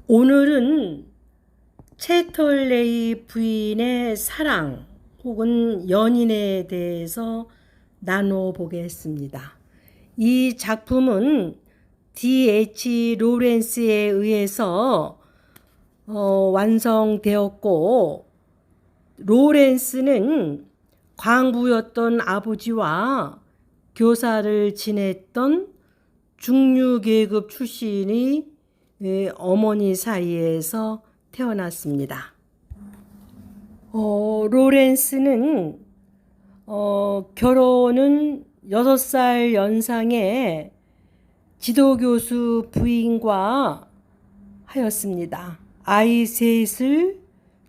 오늘은 채털레이 부인의 사랑 혹은 연인에 대해서 나누어 보겠습니다. 이 작품은 D.H. 로렌스에 의해서 완성되었고, 로렌스는 광부였던 아버지와 교사를 지냈던 중류계급 출신의 어머니 사이에서 태어났습니다. 로렌스는 결혼은 6살 연상의 지도교수 부인과 하였습니다. 아이 셋을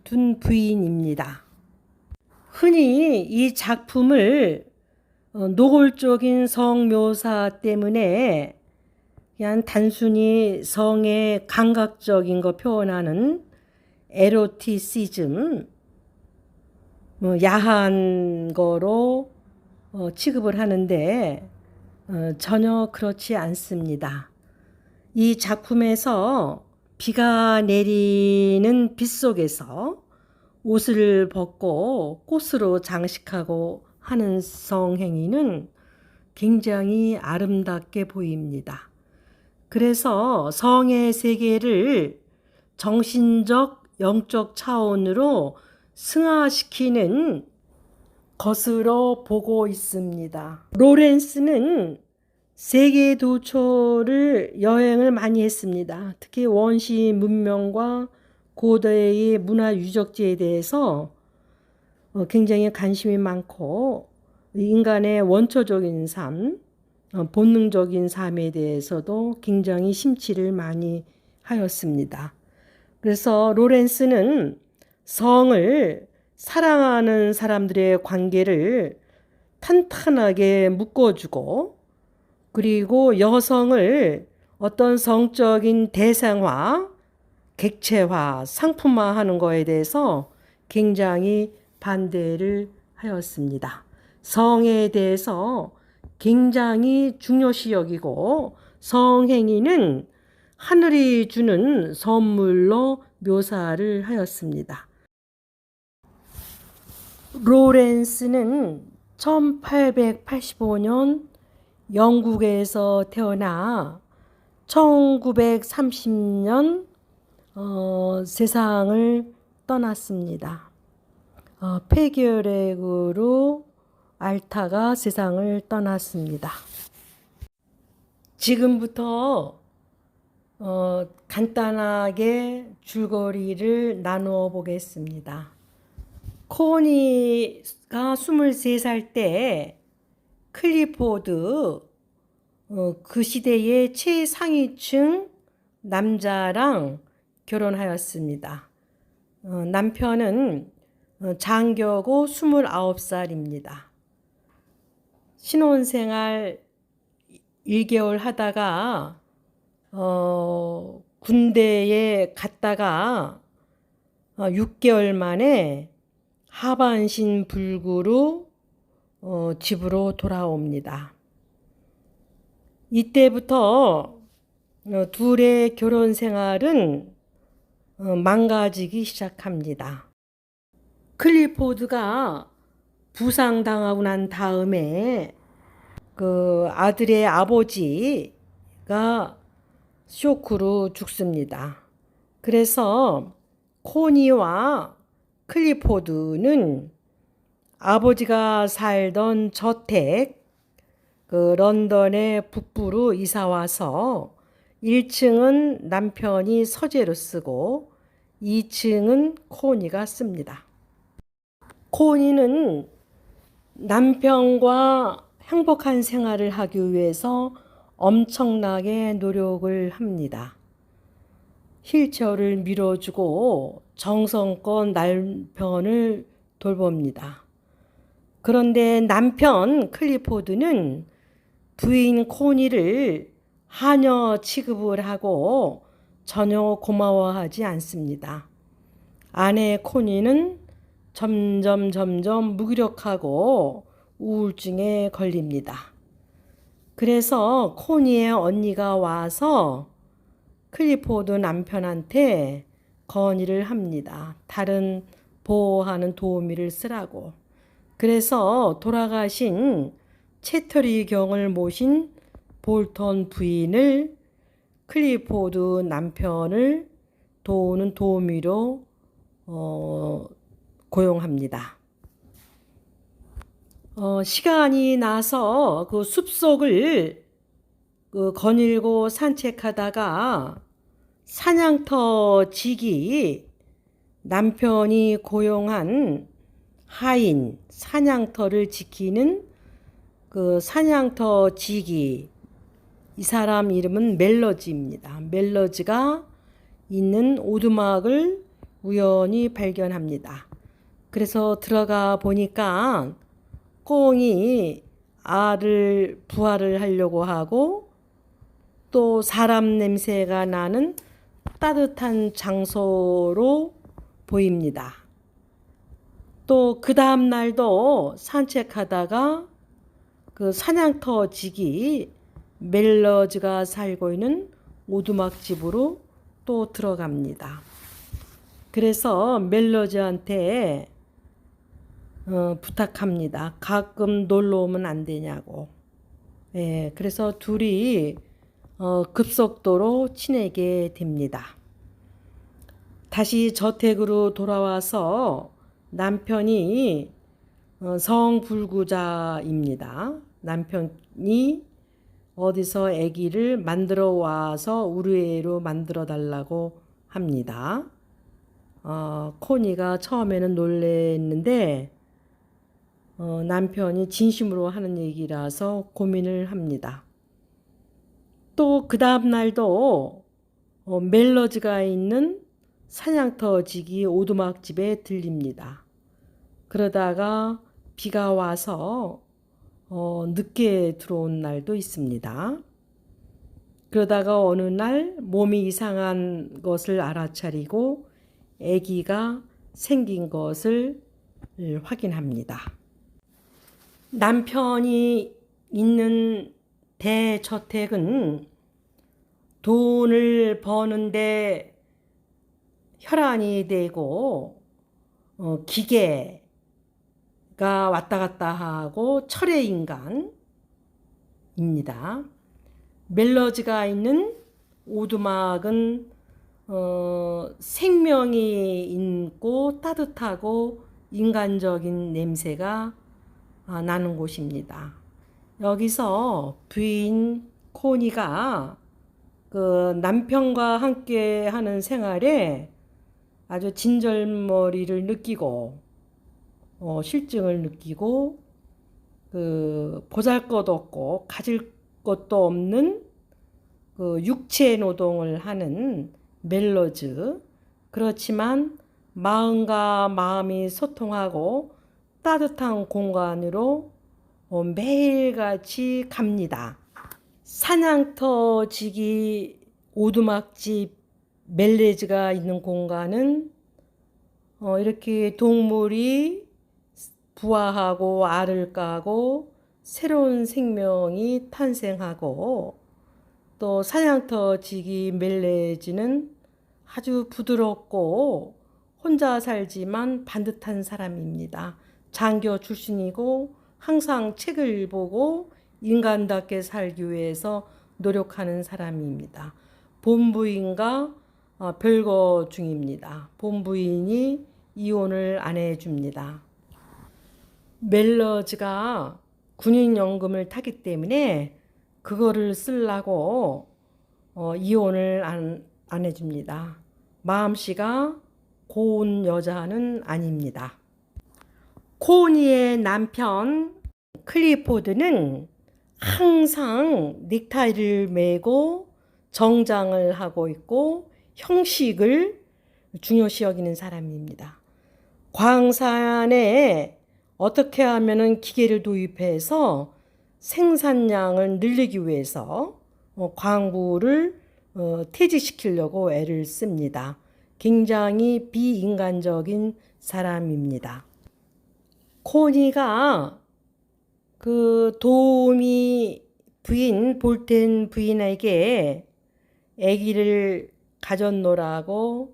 둔 부인입니다. 흔히 이 작품을 노골적인 성묘사 때문에 그냥 단순히 성의 감각적인 거 표현하는 에로티시즘, 야한 거로 취급을 하는데 전혀 그렇지 않습니다. 이 작품에서 비가 내리는 빗속에서 옷을 벗고 꽃으로 장식하고 하는 성행위는 굉장히 아름답게 보입니다. 그래서 성의 세계를 정신적, 영적 차원으로 승화시키는 것으로 보고 있습니다. 로렌스는 세계 도처를 여행을 많이 했습니다. 특히 원시 문명과 고대의 문화 유적지에 대해서 굉장히 관심이 많고, 인간의 원초적인 삶, 본능적인 삶에 대해서도 굉장히 심취를 많이 하였습니다. 그래서 로렌스는 성을 사랑하는 사람들의 관계를 탄탄하게 묶어주고, 그리고 여성을 어떤 성적인 대상화, 객체화, 상품화하는 것에 대해서 굉장히 반대를 하였습니다. 성에 대해서 굉장히 중요시 여기고, 성행위는 하늘이 주는 선물로 묘사를 하였습니다. 로렌스는 1885년 영국에서 태어나 1930년 세상을 떠났습니다. 폐결핵으로 앓다가 세상을 떠났습니다. 지금부터 간단하게 줄거리를 나누어 보겠습니다. 코니가 23살 때 클리포드, 그 시대의 최상위층 남자랑 결혼하였습니다. 남편은 장교고 29살입니다. 신혼생활 1개월 하다가 군대에 갔다가 6개월 만에 하반신 불구로 집으로 돌아옵니다. 이때부터 둘의 결혼 생활은 망가지기 시작합니다. 클리포드가 부상당하고 난 다음에 그 아들의 아버지가 쇼크로 죽습니다. 그래서 코니와 클리포드는 아버지가 살던 저택, 그 런던의 북부로 이사 와서 1층은 남편이 서재로 쓰고 2층은 코니가 씁니다. 코니는 남편과 행복한 생활을 하기 위해서 엄청나게 노력을 합니다. 휠체어를 밀어주고 정성껏 남편을 돌봅니다. 그런데 남편 클리포드는 부인 코니를 하녀 취급을 하고 전혀 고마워하지 않습니다. 아내 코니는 점점 무기력하고 우울증에 걸립니다. 그래서 코니의 언니가 와서 클리포드 남편한테 건의를 합니다. 다른 보호하는 도우미를 쓰라고. 그래서 돌아가신 채터리 경을 모신 볼턴 부인을 클리포드 남편을 도우는 도우미로 고용합니다. 시간이 나서 그 숲속을 거닐고 산책하다가 사냥터 직이 남편이 고용한 하인 사냥터를 지키는 그 사냥터 직이, 이 사람 이름은 멜러지입니다. 멜러지가 있는 오두막을 우연히 발견합니다. 그래서 들어가 보니까 꽁이 알을 부화를 하려고 하고 또 사람 냄새가 나는 따뜻한 장소로 보입니다. 또 그 다음 날도 산책하다가 그 사냥터 직이 멜러즈가 살고 있는 오두막 집으로 또 들어갑니다. 그래서 멜러즈한테 부탁합니다. 가끔 놀러 오면 안 되냐고. 예, 그래서 둘이 급속도로 친해게 됩니다. 다시 저택으로 돌아와서 남편이 성불구자입니다. 남편이 어디서 아기를 만들어 와서 우르에로 만들어 달라고 합니다. 코니가 처음에는 놀랬는데 남편이 진심으로 하는 얘기라서 고민을 합니다. 또 그 다음 날도 멜러즈가 있는 사냥터 직이 오두막 집에 들립니다. 그러다가 비가 와서 늦게 들어온 날도 있습니다. 그러다가 어느 날 몸이 이상한 것을 알아차리고 아기가 생긴 것을 확인합니다. 남편이 있는 대저택은 돈을 버는데 혈안이 되고 기계가 왔다 갔다 하고 철의 인간입니다. 멜러즈가 있는 오두막은 생명이 있고 따뜻하고 인간적인 냄새가 나는 곳입니다. 여기서 부인 코니가 그 남편과 함께 하는 생활에 아주 진절머리를 느끼고 실증을 느끼고 그 보잘것없고 가질 것도 없는 그 육체 노동을 하는 멜러즈, 그렇지만 마음과 마음이 소통하고 따뜻한 공간으로 매일같이 갑니다. 사냥터 지기 오두막집 멜레즈가 있는 공간은 이렇게 동물이 부화하고 알을 까고 새로운 생명이 탄생하고 또 사냥터 지기 멜레즈는 아주 부드럽고 혼자 살지만 반듯한 사람입니다. 장교 출신이고 항상 책을 보고 인간답게 살기 위해서 노력하는 사람입니다. 본부인과 별거 중입니다. 본부인이 이혼을 안 해줍니다. 멜러즈가 군인연금을 타기 때문에 그거를 쓰려고 이혼을 안 해줍니다. 마음씨가 고운 여자는 아닙니다. 코니의 남편 클리포드는 항상 넥타이를 매고 정장을 하고 있고 형식을 중요시 여기는 사람입니다. 광산에 어떻게 하면은 기계를 도입해서 생산량을 늘리기 위해서 광부를 퇴직시키려고 애를 씁니다. 굉장히 비인간적인 사람입니다. 코니가 그 도우미 부인 볼텐 부인에게 아기를 가졌노라고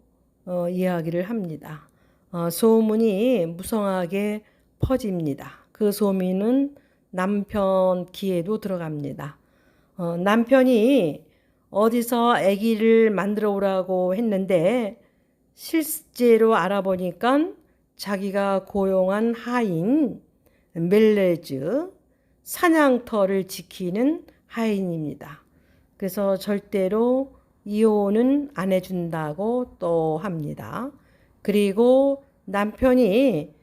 이야기를 합니다. 소문이 무성하게 퍼집니다. 그 소문은 남편 귀에도 들어갑니다. 남편이 어디서 아기를 만들어 오라고 했는데 실제로 알아보니까 자기가 고용한 하인 멜레즈 사냥터를 지키는 하인입니다. 그래서 절대로 이혼은 안 해준다고 또 합니다. 그리고 남편이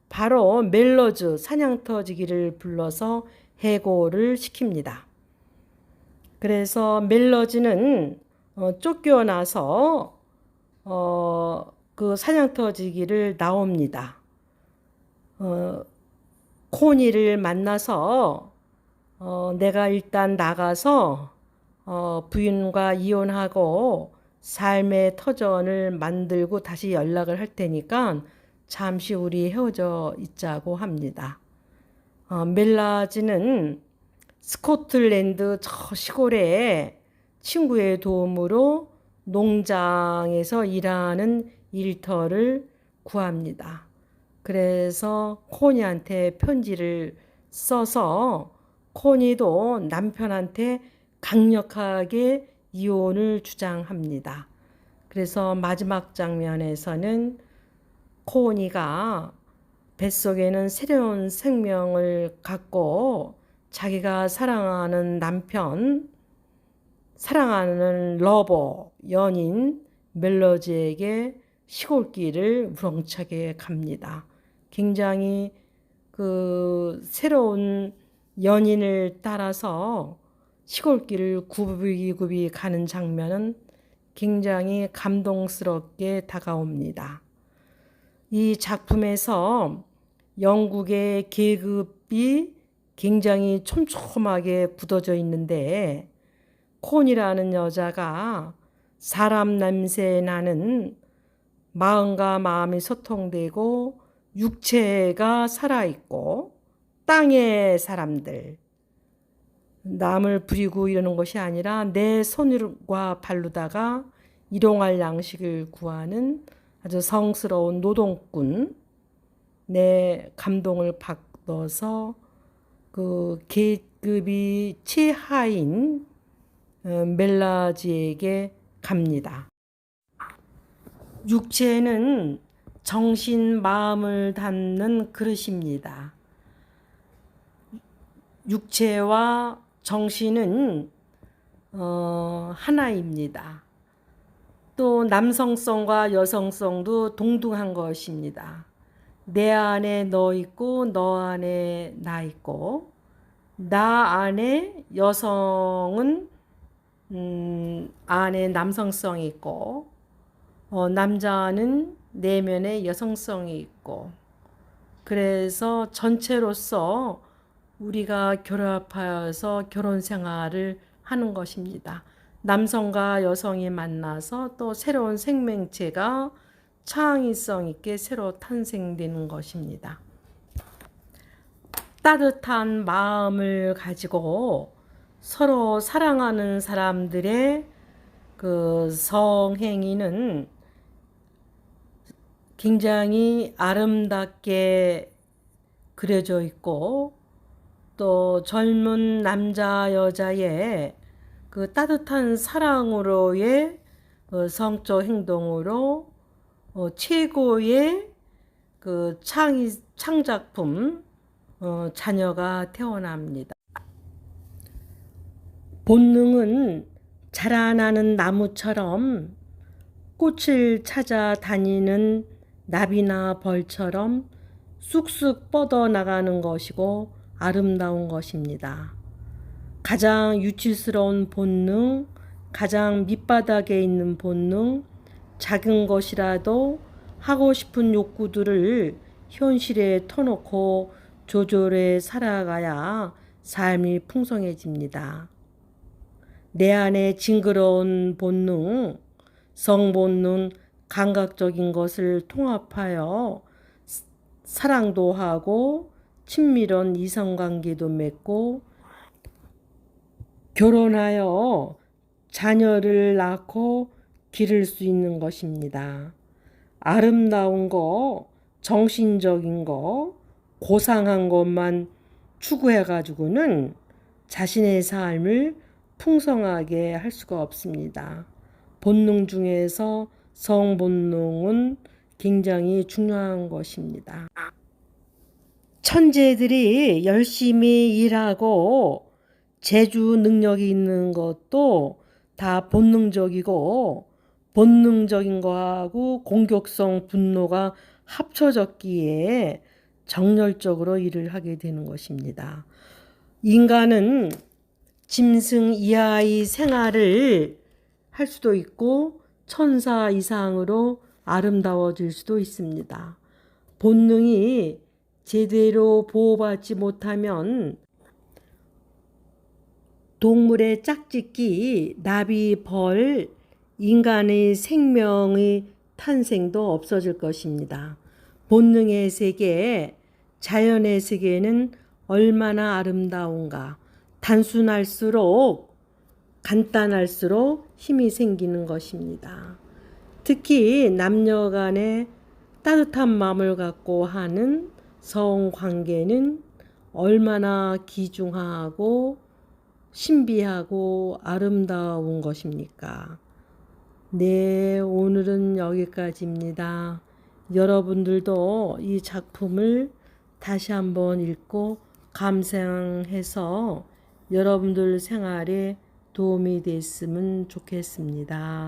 바로 멜러즈 사냥터지기를 불러서 해고를 시킵니다. 그래서 멜러즈는 쫓겨나서 그 사냥터지기를 나옵니다. 코니를 만나서 내가 일단 나가서 부인과 이혼하고 삶의 터전을 만들고 다시 연락을 할 테니까 잠시 우리 헤어져 있자고 합니다. 멜라지는 스코틀랜드 저 시골에 친구의 도움으로 농장에서 일하는 일터를 구합니다. 그래서 코니한테 편지를 써서 코니도 남편한테 강력하게 이혼을 주장합니다. 그래서 마지막 장면에서는 코니가 뱃속에는 새로운 생명을 갖고 자기가 사랑하는 남편, 사랑하는 러버, 연인 멜러즈에게 시골길을 우렁차게 갑니다. 굉장히 그 새로운 연인을 따라서 시골길을 굽이굽이 가는 장면은 굉장히 감동스럽게 다가옵니다. 이 작품에서 영국의 계급이 굉장히 촘촘하게 굳어져 있는데 콘이라는 여자가 사람 냄새 나는 마음과 마음이 소통되고 육체가 살아있고 땅의 사람들 남을 부리고 이러는 것이 아니라 내 손과 발로다가 일용할 양식을 구하는 아주 성스러운 노동꾼 내 감동을 받아서 그 계급이 최하인 멜라지에게 갑니다. 육체는 정신 마음을 담는 그릇입니다. 육체와 정신은 하나입니다. 또 남성성과 여성성도 동등한 것입니다. 내 안에 너 있고 너 안에 나 있고 나 안에 여성은 안에 남성성이 있고 남자는 내면에 여성성이 있고 그래서 전체로서 우리가 결합하여서 결혼 생활을 하는 것입니다. 남성과 여성이 만나서 또 새로운 생명체가 창의성 있게 새로 탄생되는 것입니다. 따뜻한 마음을 가지고 서로 사랑하는 사람들의 그 성행위는 굉장히 아름답게 그려져 있고 또 젊은 남자 여자의 그 따뜻한 사랑으로의 성적 행동으로 최고의 그 창작품 자녀가 태어납니다. 본능은 자라나는 나무처럼 꽃을 찾아 다니는 나비나 벌처럼 쑥쑥 뻗어나가는 것이고 아름다운 것입니다. 가장 유치스러운 본능, 가장 밑바닥에 있는 본능, 작은 것이라도 하고 싶은 욕구들을 현실에 터놓고 조절해 살아가야 삶이 풍성해집니다. 내 안에 징그러운 본능, 성본능, 감각적인 것을 통합하여 사랑도 하고 친밀한 이성관계도 맺고 결혼하여 자녀를 낳고 기를 수 있는 것입니다. 아름다운 거, 정신적인 거, 고상한 것만 추구해가지고는 자신의 삶을 풍성하게 할 수가 없습니다. 본능 중에서 성본능은 굉장히 중요한 것입니다. 천재들이 열심히 일하고 재주 능력이 있는 것도 다 본능적이고, 본능적인 거하고 공격성 분노가 합쳐졌기에 정열적으로 일을 하게 되는 것입니다. 인간은 짐승 이하의 생활을 할 수도 있고 천사 이상으로 아름다워질 수도 있습니다. 본능이 제대로 보호받지 못하면 동물의 짝짓기, 나비, 벌, 인간의 생명의 탄생도 없어질 것입니다. 본능의 세계, 자연의 세계는 얼마나 아름다운가. 단순할수록, 간단할수록 힘이 생기는 것입니다. 특히 남녀 간에 따뜻한 마음을 갖고 하는 성관계는 얼마나 귀중하고 신비하고 아름다운 것입니까? 네, 오늘은 여기까지입니다. 여러분들도 이 작품을 다시 한번 읽고 감상해서 여러분들 생활에 도움이 됐으면 좋겠습니다.